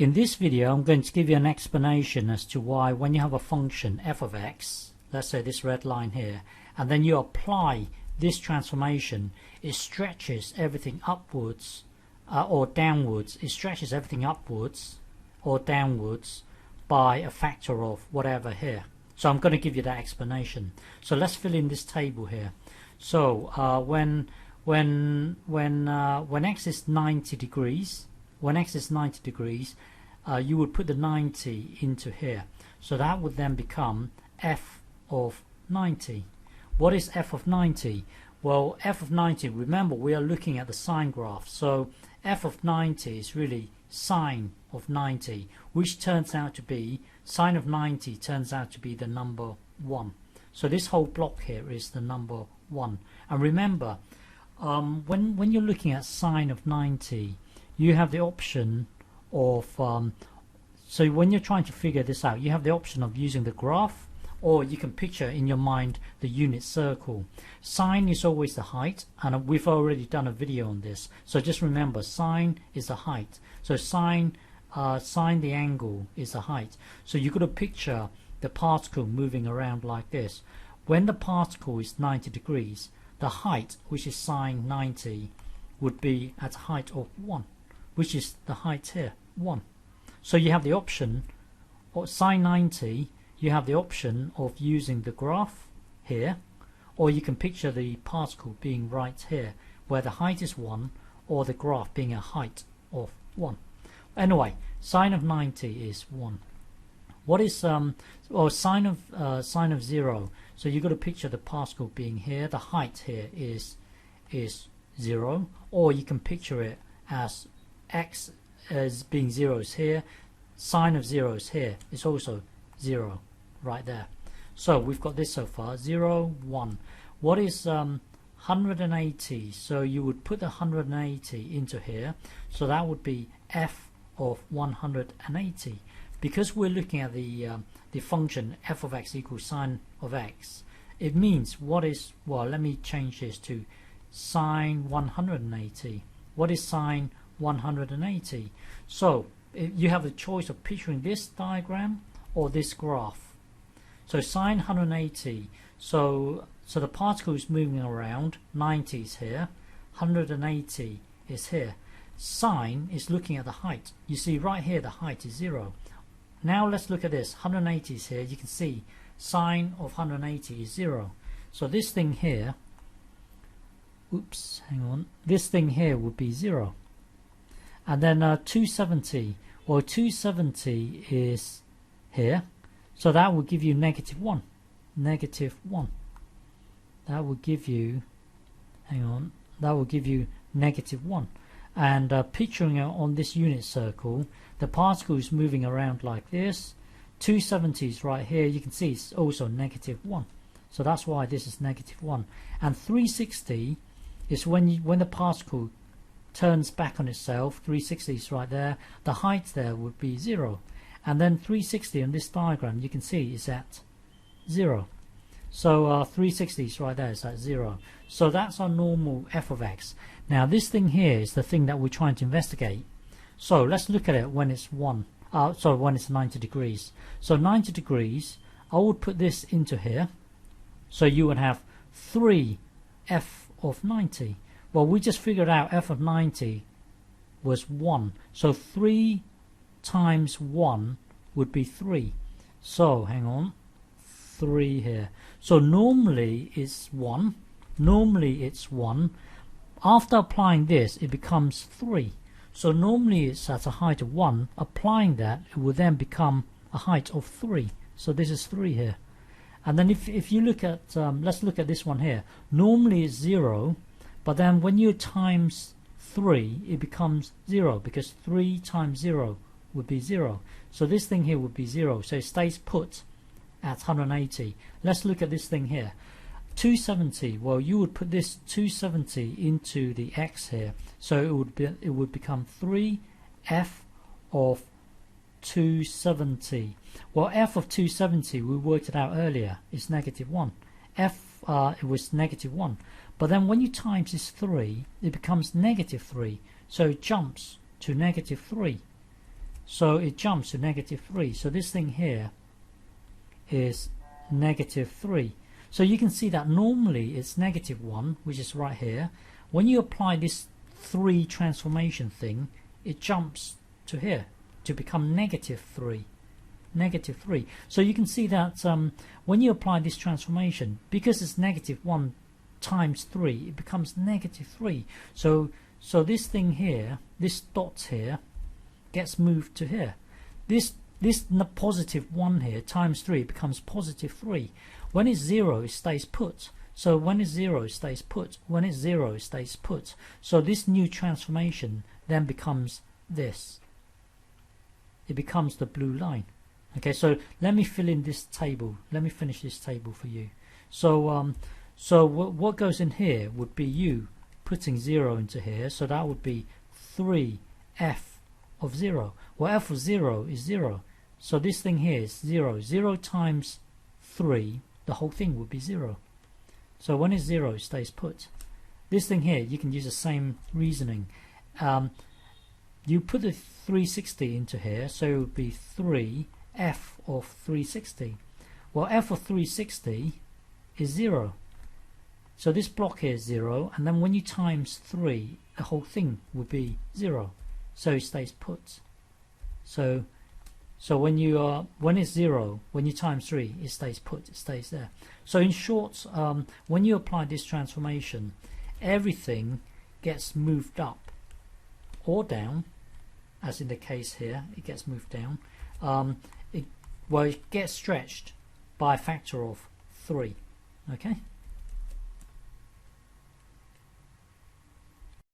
In this video I'm going to give you an explanation as to why when you have a function f of x, let's say this red line here, and then you apply this transformation, it stretches everything upwards or downwards. It stretches everything upwards or downwards by a factor of whatever here. So I'm going to give you that explanation. So let's fill in this table here. So when x is 90 degrees, you would put the 90 into here. So that would then become f of 90. What is f of 90? Well, f of 90, remember we are looking at the sine graph. So f of 90 is really sine of 90, which turns out to be, sine of 90 turns out to be the number 1. So this whole block here is the number 1. And remember, when you're looking at sine of 90, you have the option of, so when you're trying to figure this out, you have the option of using the graph, or you can picture in your mind the unit circle. Sine is always the height, and we've already done a video on this. So just remember, sine is the height. So sine the angle is the height. So you've got to picture the particle moving around like this. When the particle is 90 degrees, the height, which is sine 90, would be at a height of 1, which is the height here, 1. So you have the option, or sine 90, you have the option of using the graph here, or you can picture the particle being right here, where the height is 1, or the graph being a height of 1. Anyway, sine of 90 is 1. What is or sine of 0? So you've got to picture the particle being here. The height here is 0, or you can picture it as x as being 0 is here. Sine of 0 is here. It's also 0 right there. So we've got this so far, 0, 1. What is 180? So you would put the 180 into here. So that would be f of 180. Because we're looking at the function f of x equals sine of x, it means what is, well, let me change this to sine 180. What is sine 180? So you have the choice of picturing this diagram or this graph. So sine 180, so the particle is moving around, 90 is here, 180 is here. Sine is looking at the height. You see right here the height is 0. Now let's look at this. 180 is here. You can see sine of 180 is 0. So this thing here, oops, hang on. This thing here would be 0. And then 270, or 270 is here. So that would give you negative 1. Negative 1. That would give you, hang on, that would give you negative 1. And picturing it on this unit circle, the particle is moving around like this. 270 is right here. You can see it's also negative 1. So that's why this is negative 1. And 360 is when the particle turns back on itself. 360 is right there. The height there would be 0. And then 360 on this diagram, you can see is at 0. So 360 is right there, is at 0. So that's our normal f of x. Now this thing here is the thing that we're trying to investigate. So let's look at it when it's when it's 90 degrees. So 90 degrees, I would put this into here. So you would have 3 f of 90. Well, we just figured out f of 90 was 1. So 3 times 1 would be 3. So hang on, 3 here. So normally it's 1. Normally it's 1. After applying this, it becomes 3. So normally it's at a height of 1. Applying that, it will then become a height of 3. So this is 3 here. And then if you look at, let's look at this one here. Normally it's 0, but then when you times 3, it becomes 0, because 3 times 0 would be 0. So this thing here would be 0. So it stays put at 180. Let's look at this thing here. 270. Well, you would put this 270 into the x here. So it would become 3f of 270. Well, f of 270, we worked it out earlier, is negative 1. It was negative 1. But then when you times this 3, it becomes negative 3. So it jumps to negative 3. so it jumps to -3. So this thing here is -3. So you can see that normally it's -1, which is right here. When you apply this 3 transformation thing, it jumps to here to become -3. -3. So you can see that when you apply this transformation, because it's -1 times 3, it becomes -3. So this thing here, this dot here, gets moved to here. This +1 here times 3 becomes +3. When it's 0, it stays put. So when it's 0, it stays put. When it's 0, it stays put. So this new transformation then becomes this. It becomes the blue line. Okay, so let me fill in this table. Let me finish this table for you. So what goes in here would be you putting 0 into here. So that would be 3f of 0. Well, f of 0 is 0. So this thing here is 0. 0 times 3, the whole thing would be 0. So when it's 0, it stays put. This thing here, you can use the same reasoning. You put the 360 into here, so it would be 3f of 360. Well, f of 360 is 0. So this block here is 0, and then when you times 3, the whole thing would be 0. So it stays put. So when it's 0, when you times 3, it stays put, it stays there. So in short, when you apply this transformation, everything gets moved up or down, as in the case here, it gets moved down. It gets stretched by a factor of 3. Okay.